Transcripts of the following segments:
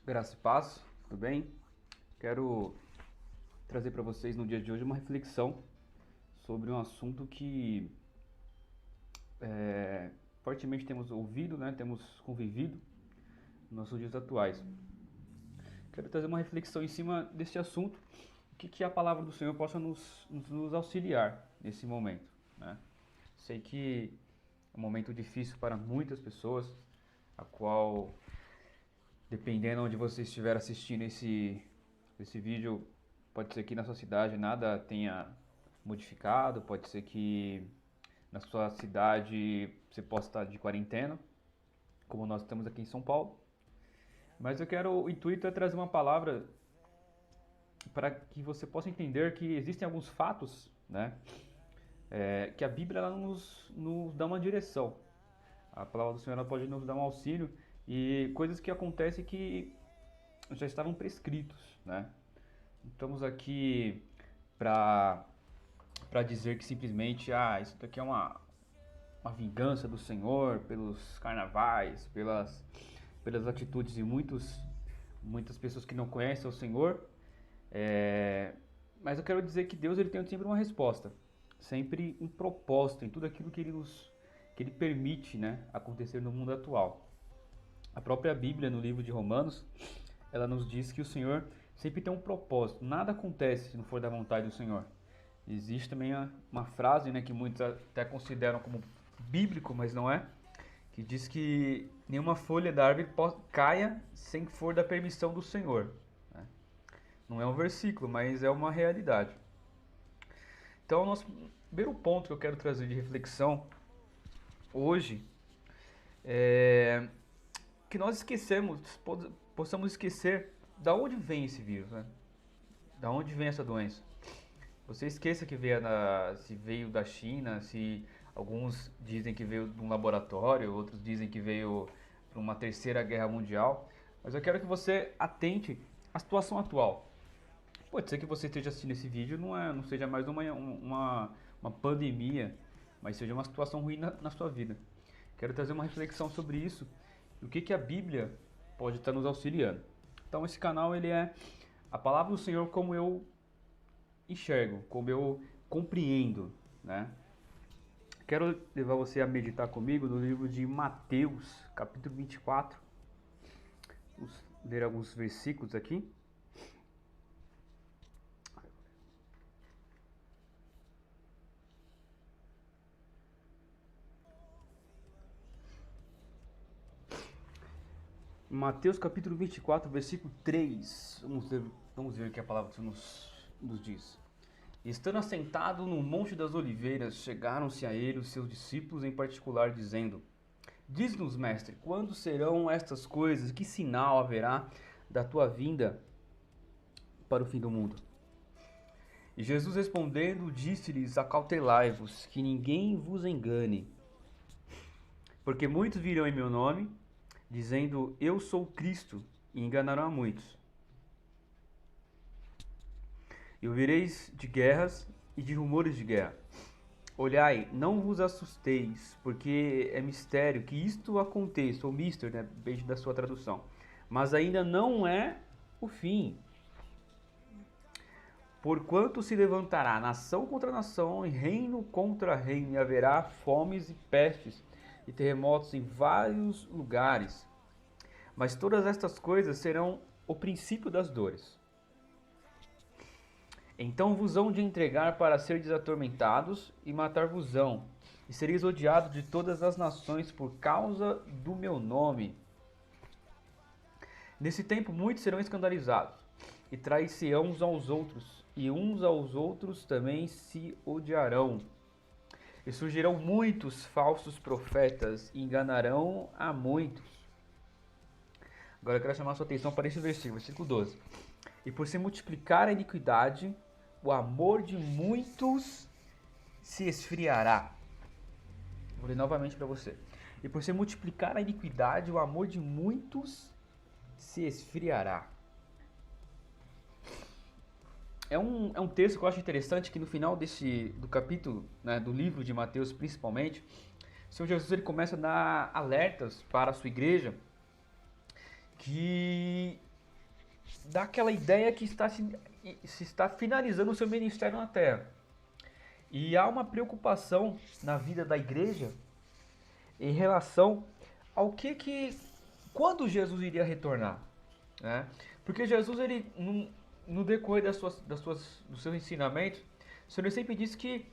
Graça e paz, tudo bem? Quero trazer para vocês no dia de hoje uma reflexão sobre um assunto que fortemente temos ouvido, né? Temos convivido nos nossos dias atuais. Quero trazer uma reflexão em cima desse assunto, o que a palavra do Senhor possa nos auxiliar nesse momento, né? Sei que é um momento difícil para muitas pessoas, a qual, dependendo onde você estiver assistindo esse vídeo, pode ser que na sua cidade nada tenha modificado, pode ser que na sua cidade você possa estar de quarentena, como nós estamos aqui em São Paulo. Mas o intuito é trazer uma palavra para que você possa entender que existem alguns fatos, né, que a Bíblia ela nos dá uma direção. A palavra do Senhor ela pode nos dar um auxílio e coisas que acontecem que já estavam prescritos, né? Estamos aqui para dizer que simplesmente isso daqui é uma vingança do Senhor pelos carnavais, pelas atitudes de muitas pessoas que não conhecem o Senhor. Mas eu quero dizer que Deus ele tem sempre uma resposta, sempre um propósito em tudo aquilo que ele permite, né, acontecer no mundo atual. A própria Bíblia, no livro de Romanos, ela nos diz que o Senhor sempre tem um propósito. Nada acontece se não for da vontade do Senhor. Existe também uma frase, né, que muitos até consideram como bíblico, mas não é, que diz que nenhuma folha da árvore caia sem for da permissão do Senhor. Né? Não é um versículo, mas é uma realidade. Então, o nosso primeiro ponto que eu quero trazer de reflexão hoje é que nós possamos esquecer da onde vem esse vírus, né? Da onde vem essa doença. Você esqueça que se veio da China, se alguns dizem que veio de um laboratório, outros dizem que veio de uma terceira guerra mundial. Mas eu quero que você atente à situação atual. Pode ser que você esteja assistindo esse vídeo, não seja mais uma pandemia, mas seja uma situação ruim na sua vida. Quero trazer uma reflexão sobre isso e o que a Bíblia pode estar nos auxiliando. Então esse canal ele é a palavra do Senhor como eu enxergo, como eu compreendo, né? Quero levar você a meditar comigo no livro de Mateus, capítulo 24. Vamos ler alguns versículos aqui. Mateus capítulo 24, versículo 3. Vamos ver o que a palavra do Senhor nos diz. Estando assentado no Monte das Oliveiras, chegaram-se a ele os seus discípulos em particular, dizendo: Diz-nos, mestre, quando serão estas coisas? Que sinal haverá da tua vinda para o fim do mundo? E Jesus respondendo, disse-lhes: Acautelai-vos, que ninguém vos engane. Porque muitos virão em meu nome, dizendo: Eu sou Cristo, e enganarão a muitos. E ouvireis de guerras e de rumores de guerra. Olhai, não vos assusteis, porque é mistério que isto aconteça, ou mister, né, depende da sua tradução. Mas ainda não é o fim. Porquanto se levantará nação contra nação, e reino contra reino, e haverá fomes e pestes, e terremotos em vários lugares. Mas todas estas coisas serão o princípio das dores. Então vos hão de entregar para seres atormentados e matar-vos-ão, e sereis odiados de todas as nações por causa do meu nome. Nesse tempo muitos serão escandalizados, e trair-se-ão uns aos outros, e uns aos outros também se odiarão. E surgirão muitos falsos profetas, e enganarão a muitos. Agora eu quero chamar a sua atenção para esse versículo 12. E por se multiplicar a iniquidade, o amor de muitos se esfriará. Vou ler novamente para você. E por se multiplicar a iniquidade, o amor de muitos se esfriará. É um texto que eu acho interessante, que no final do capítulo, né, do livro de Mateus principalmente, o Senhor Jesus ele começa a dar alertas para a sua igreja que dá aquela ideia que se está finalizando o seu ministério na Terra. E há uma preocupação na vida da igreja em relação ao quando Jesus iria retornar, né? Porque Jesus, ele, no decorrer dos seus ensinamentos, o Senhor sempre disse que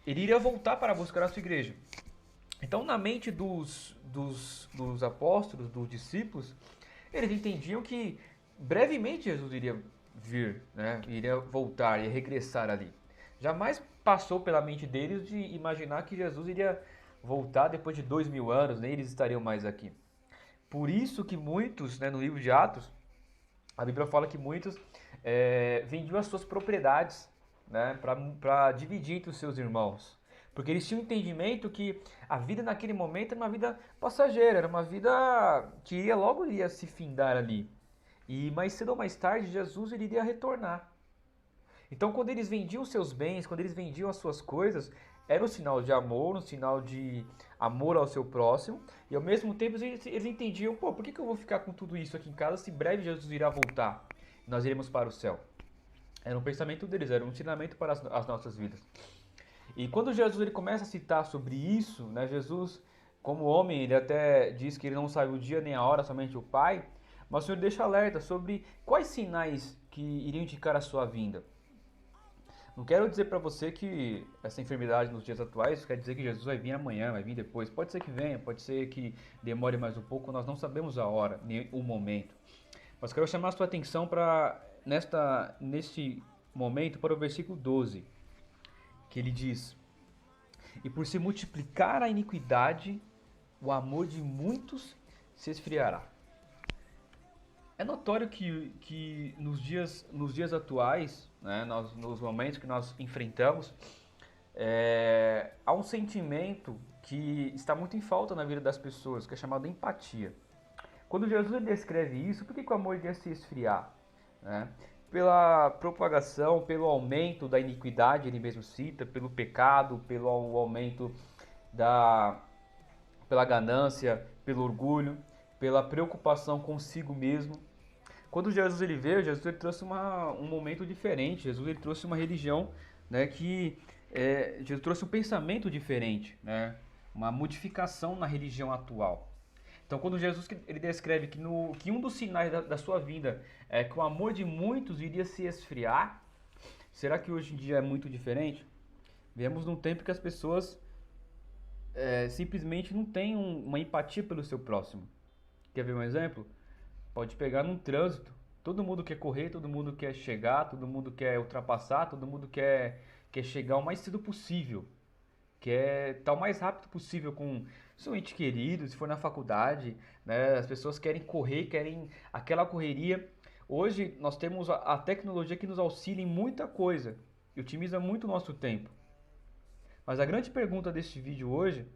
ele iria voltar para buscar a sua igreja. Então, na mente dos apóstolos, dos discípulos, eles entendiam que brevemente Jesus iria vir, né? Iria voltar, iria regressar ali. Jamais passou pela mente deles de imaginar que Jesus iria voltar depois de 2000 anos, nem eles estariam mais aqui. Por isso que muitos, né, no livro de Atos, a Bíblia fala que muitos vendiam as suas propriedades, né, para dividir entre os seus irmãos. Porque eles tinham um entendimento que a vida naquele momento era uma vida passageira, era uma vida que logo iria se findar ali. E mais cedo ou mais tarde, Jesus iria retornar. Então, quando eles vendiam seus bens, quando eles vendiam as suas coisas, era um sinal de amor, um sinal de amor ao seu próximo. E ao mesmo tempo eles entendiam, pô, por que eu vou ficar com tudo isso aqui em casa se breve Jesus irá voltar? Nós iremos para o céu. Era um pensamento deles, era um ensinamento para as nossas vidas. E quando Jesus ele começa a citar sobre isso, né, Jesus, como homem, ele até diz que ele não sabe o dia nem a hora, somente o Pai. Mas o Senhor deixa alerta sobre quais sinais que iriam indicar a sua vinda. Não quero dizer para você que essa enfermidade nos dias atuais quer dizer que Jesus vai vir amanhã, vai vir depois. Pode ser que venha, pode ser que demore mais um pouco, nós não sabemos a hora, nem o momento. Mas quero chamar a sua atenção neste momento para o versículo 12, que ele diz: E por se multiplicar a iniquidade, o amor de muitos se esfriará. É notório que nos dias atuais, né, nos momentos que nós enfrentamos, há um sentimento que está muito em falta na vida das pessoas, que é chamado empatia. Quando Jesus descreve isso, por que o amor iria se esfriar? Né? Pela propagação, pelo aumento da iniquidade, ele mesmo cita, pelo pecado, pelo aumento pela ganância, pelo orgulho, pela preocupação consigo mesmo. Quando Jesus ele veio, Jesus ele trouxe um momento diferente. Jesus ele trouxe uma religião, né, Jesus trouxe um pensamento diferente, né, uma modificação na religião atual. Então, quando Jesus ele descreve que um dos sinais da sua vinda é que o amor de muitos iria se esfriar, será que hoje em dia é muito diferente? Vemos num tempo que as pessoas simplesmente não têm uma empatia pelo seu próximo. Quer ver um exemplo? Pode pegar num trânsito. Todo mundo quer correr, todo mundo quer chegar, todo mundo quer ultrapassar, todo mundo quer chegar o mais cedo possível. Quer estar o mais rápido possível com seu ente querido, se for na faculdade, né? As pessoas querem correr, querem aquela correria. Hoje nós temos a tecnologia que nos auxilia em muita coisa e otimiza muito o nosso tempo. Mas a grande pergunta deste vídeo hoje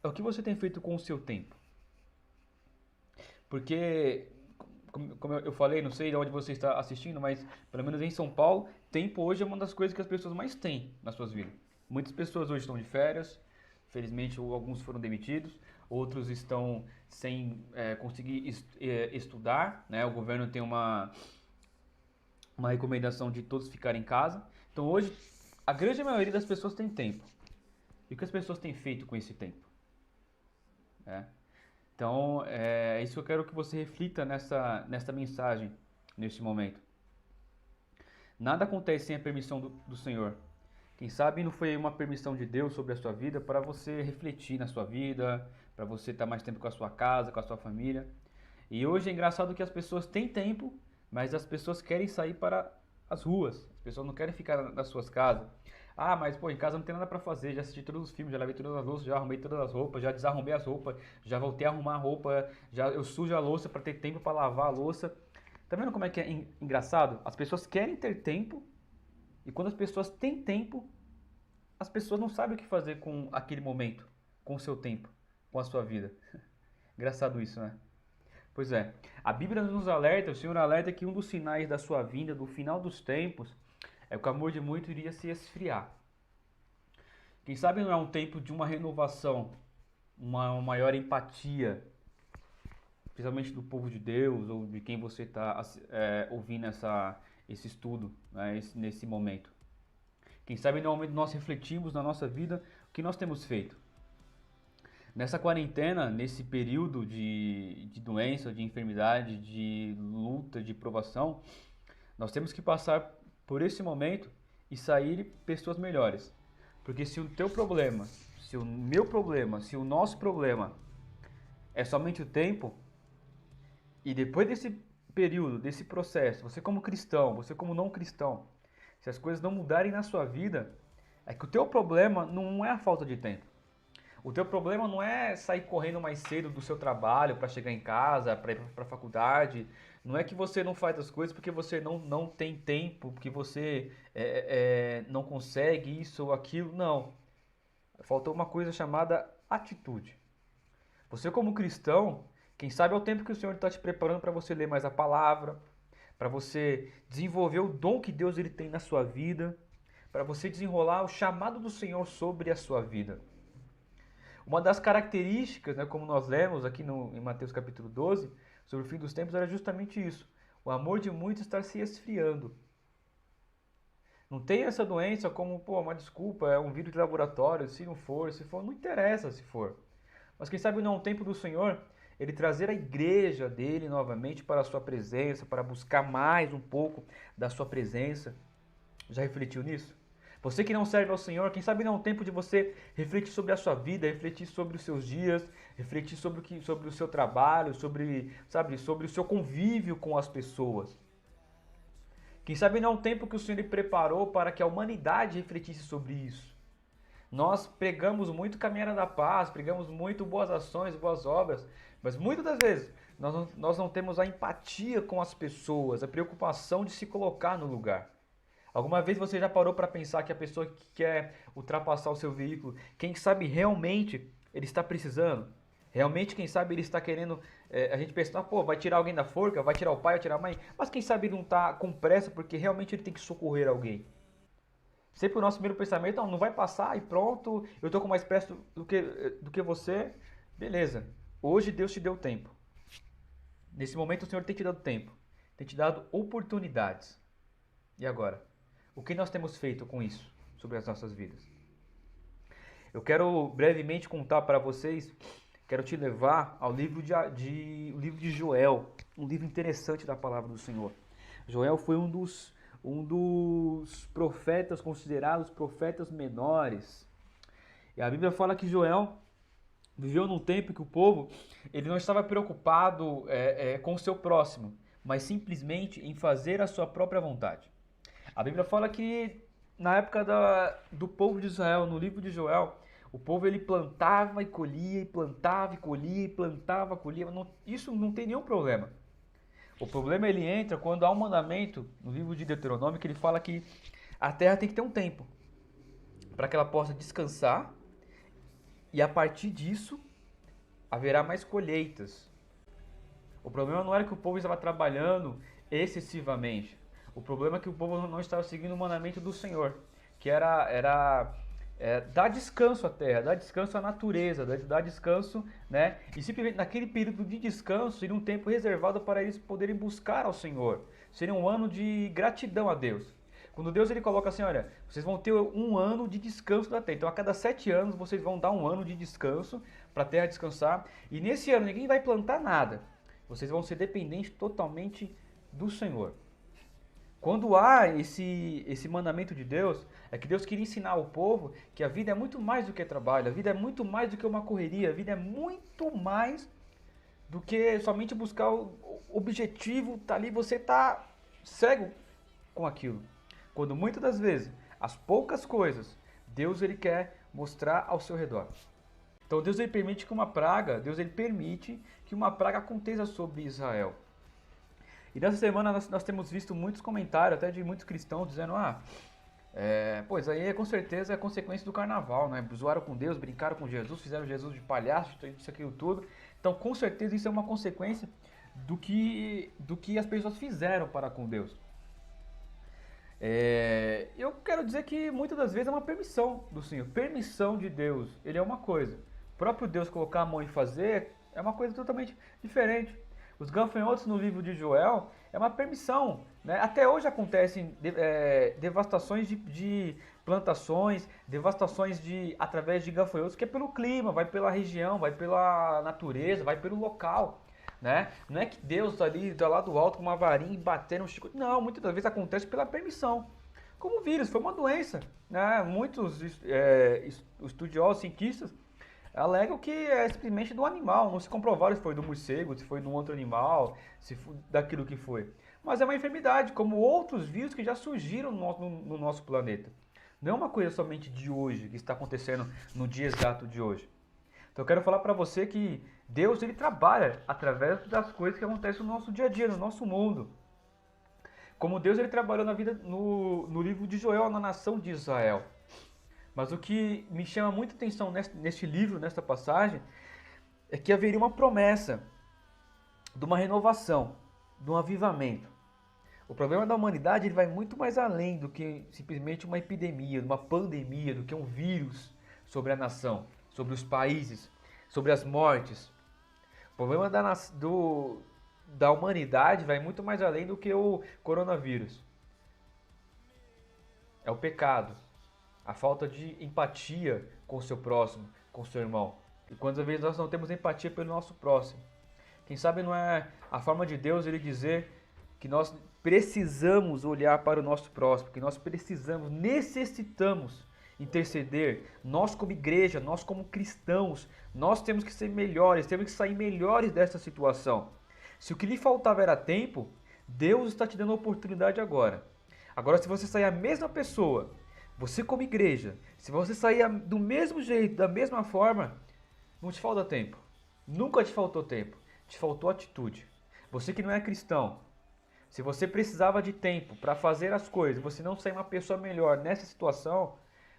é o que você tem feito com o seu tempo? Porque, como eu falei, não sei de onde você está assistindo, mas pelo menos em São Paulo, tempo hoje é uma das coisas que as pessoas mais têm nas suas vidas. Muitas pessoas hoje estão de férias, felizmente alguns foram demitidos, outros estão sem conseguir estudar, né? O governo tem uma recomendação de todos ficarem em casa. Então hoje, a grande maioria das pessoas tem tempo. E o que as pessoas têm feito com esse tempo? Então, é isso que eu quero que você reflita nesta mensagem, neste momento. Nada acontece sem a permissão do Senhor. Quem sabe não foi uma permissão de Deus sobre a sua vida para você refletir na sua vida, para você estar mais tempo com a sua casa, com a sua família. E hoje é engraçado que as pessoas têm tempo, mas as pessoas querem sair para as ruas. As pessoas não querem ficar nas suas casas. Ah, mas pô, em casa não tem nada pra fazer, já assisti todos os filmes, já lavei todas as louças, já arrumei todas as roupas, já desarrumei as roupas, já voltei a arrumar a roupa, já eu sujo a louça para ter tempo para lavar a louça. Tá vendo como é que é engraçado? As pessoas querem ter tempo e quando as pessoas têm tempo, as pessoas não sabem o que fazer com aquele momento, com o seu tempo, com a sua vida. Engraçado isso, né? Pois é, a Bíblia nos alerta, o Senhor alerta que um dos sinais da sua vinda, do final dos tempos, é que o amor de muitos iria se esfriar. Quem sabe não é um tempo de uma renovação, uma maior empatia, principalmente do povo de Deus ou de quem você está ouvindo esse estudo, né, nesse momento. Quem sabe no momento nós refletimos na nossa vida o que nós temos feito. Nessa quarentena, nesse período de doença, de enfermidade, de luta, de provação, nós temos que passar por esse momento e sair pessoas melhores. Porque se o teu problema, se o meu problema, se o nosso problema é somente o tempo, e depois desse período, desse processo, você como cristão, você como não cristão, se as coisas não mudarem na sua vida, é que o teu problema não é a falta de tempo. O teu problema não é sair correndo mais cedo do seu trabalho para chegar em casa, para ir para a faculdade. Não é que você não faz as coisas porque você não tem tempo, porque você não consegue isso ou aquilo. Não. Faltou uma coisa chamada atitude. Você como cristão, quem sabe é o tempo que o Senhor está te preparando para você ler mais a palavra, para você desenvolver o dom que Deus ele tem na sua vida, para você desenrolar o chamado do Senhor sobre a sua vida. Uma das características, né, como nós lemos aqui em Mateus capítulo 12, sobre o fim dos tempos, era justamente isso. O amor de muitos está se esfriando. Não tem essa doença como, uma desculpa, é um vírus de laboratório, se for, não interessa se for. Mas quem sabe não é um tempo do Senhor, ele trazer a igreja dele novamente para a sua presença, para buscar mais um pouco da sua presença. Já refletiu nisso? Você que não serve ao Senhor, quem sabe não é um tempo de você refletir sobre a sua vida, refletir sobre os seus dias, refletir sobre o seu trabalho, sobre o seu convívio com as pessoas. Quem sabe não é um tempo que o Senhor preparou para que a humanidade refletisse sobre isso. Nós pregamos muito caminhada da paz, pregamos muito boas ações, boas obras, mas muitas das vezes nós não temos a empatia com as pessoas, a preocupação de se colocar no lugar. Alguma vez você já parou para pensar que a pessoa que quer ultrapassar o seu veículo, quem sabe realmente ele está precisando? Realmente, quem sabe ele está querendo, a gente pensa, vai tirar alguém da forca, vai tirar o pai, vai tirar a mãe, mas quem sabe ele não está com pressa porque realmente ele tem que socorrer alguém. Sempre o nosso primeiro pensamento, não vai passar e pronto, eu estou com mais pressa do que você. Beleza, hoje Deus te deu tempo. Nesse momento o Senhor tem te dado tempo, tem te dado oportunidades. E agora? O que nós temos feito com isso sobre as nossas vidas? Eu quero brevemente contar para vocês, quero te levar ao livro o livro de Joel, um livro interessante da palavra do Senhor. Joel foi um dos profetas considerados profetas menores. E a Bíblia fala que Joel viveu num tempo que o povo ele não estava preocupado com o seu próximo, mas simplesmente em fazer a sua própria vontade. A Bíblia fala que na época do povo de Israel, no livro de Joel, o povo ele plantava e colhia, e plantava e colhia, e plantava e colhia. Isso não tem nenhum problema. O problema ele entra quando há um mandamento no livro de Deuteronômio que ele fala que a terra tem que ter um tempo para que ela possa descansar e a partir disso haverá mais colheitas. O problema não era que o povo estava trabalhando excessivamente. O problema é que o povo não estava seguindo o mandamento do Senhor, que era dar descanso à terra, dar descanso à natureza, dar descanso, né? E simplesmente naquele período de descanso seria um tempo reservado para eles poderem buscar ao Senhor. Seria um ano de gratidão a Deus. Quando Deus ele coloca assim, olha, vocês vão ter um ano de descanso da terra. Então a cada 7 anos vocês vão dar um ano de descanso para a terra descansar. E nesse ano ninguém vai plantar nada. Vocês vão ser dependentes totalmente do Senhor. Quando há esse mandamento de Deus, é que Deus queria ensinar ao povo que a vida é muito mais do que trabalho, a vida é muito mais do que uma correria, a vida é muito mais do que somente buscar o objetivo, tá ali, você tá cego com aquilo. Quando muitas das vezes, as poucas coisas, Deus ele quer mostrar ao seu redor. Então Deus ele permite que uma praga aconteça sobre Israel. E nessa semana nós temos visto muitos comentários, até de muitos cristãos, dizendo, pois aí com certeza é consequência do carnaval, né? Zoaram com Deus, brincaram com Jesus, fizeram Jesus de palhaço, isso, aquilo tudo. Então com certeza isso é uma consequência do que as pessoas fizeram para com Deus. Eu quero dizer que muitas das vezes é uma permissão do Senhor, permissão de Deus, ele é uma coisa. O próprio Deus colocar a mão e fazer É uma coisa totalmente diferente. Os gafanhotos no livro de Joel é uma permissão, né? Até hoje acontecem devastações de plantações, devastações através de gafanhotos, que é pelo clima, vai pela região, vai pela natureza, vai pelo local. Né? Não é que Deus ali está lá do alto com uma varinha e batendo um chicote. Não, muitas das vezes acontece pela permissão. Como o vírus, foi uma doença. Né? Muitos estudiosos, cientistas, alegam que é simplesmente do animal. Não se comprovaram se foi do morcego, se foi de um outro animal, se foi daquilo que foi. Mas é uma enfermidade, como outros vírus que já surgiram no nosso planeta. Não é uma coisa somente de hoje, que está acontecendo no dia exato de hoje. Então eu quero falar para você que Deus ele trabalha através das coisas que acontecem no nosso dia a dia, no nosso mundo. Como Deus ele trabalhou na vida no livro de Joel, na nação de Israel. Mas o que me chama muita atenção neste livro, nesta passagem, é que haveria uma promessa de uma renovação, de um avivamento. O problema da humanidade ele vai muito mais além do que simplesmente uma epidemia, uma pandemia, do que um vírus sobre a nação, sobre os países, sobre as mortes. O problema da humanidade vai muito mais além do que o coronavírus. É o pecado, a falta de empatia com o seu próximo, com o seu irmão. E quantas vezes nós não temos empatia pelo nosso próximo? Quem sabe não é a forma de Deus ele dizer que nós precisamos olhar para o nosso próximo, que nós necessitamos interceder. Nós como igreja, nós como cristãos, nós temos que ser melhores, temos que sair melhores dessa situação. Se o que lhe faltava era tempo, Deus está te dando a oportunidade agora. Agora, se você sair a mesma pessoa, você como igreja, se você sair do mesmo jeito, da mesma forma, não te falta tempo. Nunca te faltou tempo. Te faltou atitude. Você que não é cristão, se você precisava de tempo para fazer as coisas, você não sair uma pessoa melhor nessa situação,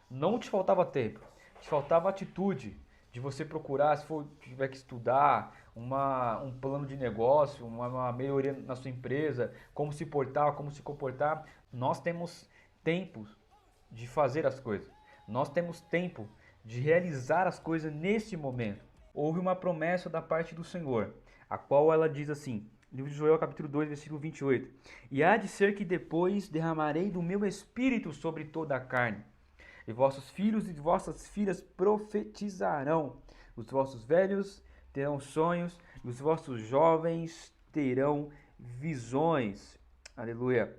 não te faltava tempo. Te faltava atitude de você procurar, se for tiver que estudar, um plano de negócio, uma melhoria na sua empresa, como se portar, como se comportar. Nós temos tempo de fazer as coisas. Nós temos tempo de realizar as coisas neste momento. Houve uma promessa da parte do Senhor, a qual ela diz assim, livro de Joel, capítulo 2, versículo 28. E há de ser que depois derramarei do meu espírito sobre toda a carne. E vossos filhos e vossas filhas profetizarão. Os vossos velhos terão sonhos, e os vossos jovens terão visões. Aleluia.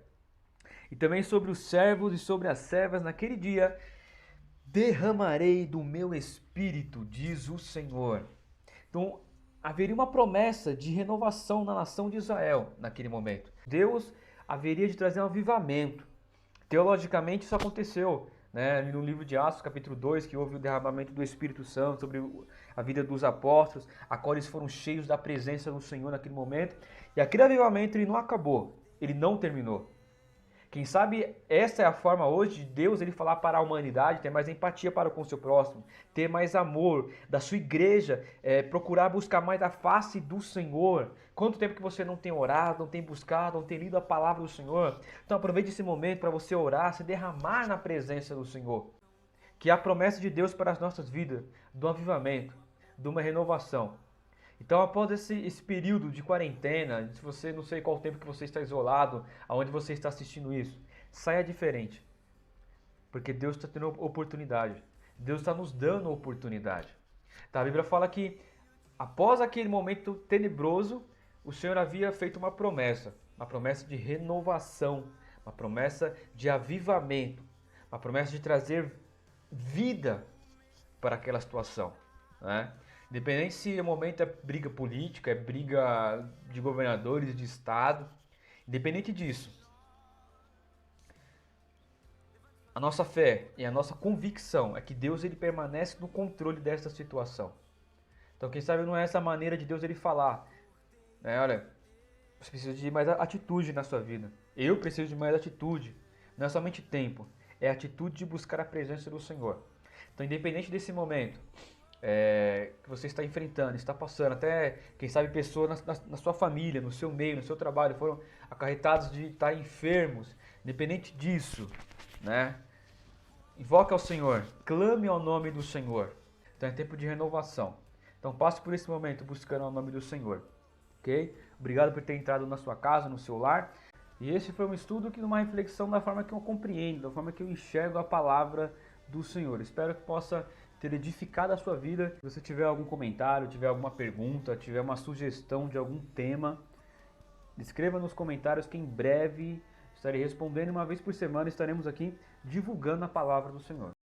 E também sobre os servos e sobre as servas naquele dia derramarei do meu espírito, diz o Senhor. Então, haveria uma promessa de renovação na nação de Israel naquele momento. Deus haveria de trazer um avivamento. Teologicamente isso aconteceu, né? No livro de Atos, capítulo 2, que houve o derramamento do Espírito Santo sobre a vida dos apóstolos, a qual eles foram cheios da presença do Senhor naquele momento. E aquele avivamento ele não acabou, ele não terminou. Quem sabe essa é a forma hoje de Deus ele falar para a humanidade, ter mais empatia para com o seu próximo, ter mais amor da sua igreja, procurar buscar mais a face do Senhor. Quanto tempo que você não tem orado, não tem buscado, não tem lido a palavra do Senhor? Então aproveite esse momento para você orar, se derramar na presença do Senhor. Que é a promessa de Deus para as nossas vidas, do avivamento, de uma renovação. Então, após esse período de quarentena, se você não sei qual tempo que você está isolado, aonde você está assistindo isso, saia diferente. Porque Deus está tendo oportunidade. Deus está nos dando oportunidade. Tá, a Bíblia fala que após aquele momento tenebroso, o Senhor havia feito uma promessa de renovação, uma promessa de avivamento, uma promessa de trazer vida para aquela situação, né? Independente se o momento é briga política, é briga de governadores, de estado, independente disso, a nossa fé e a nossa convicção é que Deus ele permanece no controle dessa situação. Então quem sabe não é essa maneira de Deus ele falar, né? Olha, você precisa de mais atitude na sua vida. Eu preciso de mais atitude. Não é somente tempo, é a atitude de buscar a presença do Senhor. Então independente desse momento, que você está enfrentando, está passando, até quem sabe pessoas na sua família, no seu meio, no seu trabalho foram acarretados de estar enfermos, independente disso, né? Invoque ao Senhor, clame ao nome do Senhor. Então é tempo de renovação. Então passe por esse momento buscando o nome do Senhor, ok? Obrigado por ter entrado na sua casa, no seu lar. E esse foi um estudo que uma reflexão da forma que eu compreendo, da forma que eu enxergo a palavra do Senhor. Espero que possa ter edificado a sua vida. Se você tiver algum comentário, tiver alguma pergunta, tiver uma sugestão de algum tema, escreva nos comentários que em breve estarei respondendo. Uma vez por semana estaremos aqui divulgando a palavra do Senhor.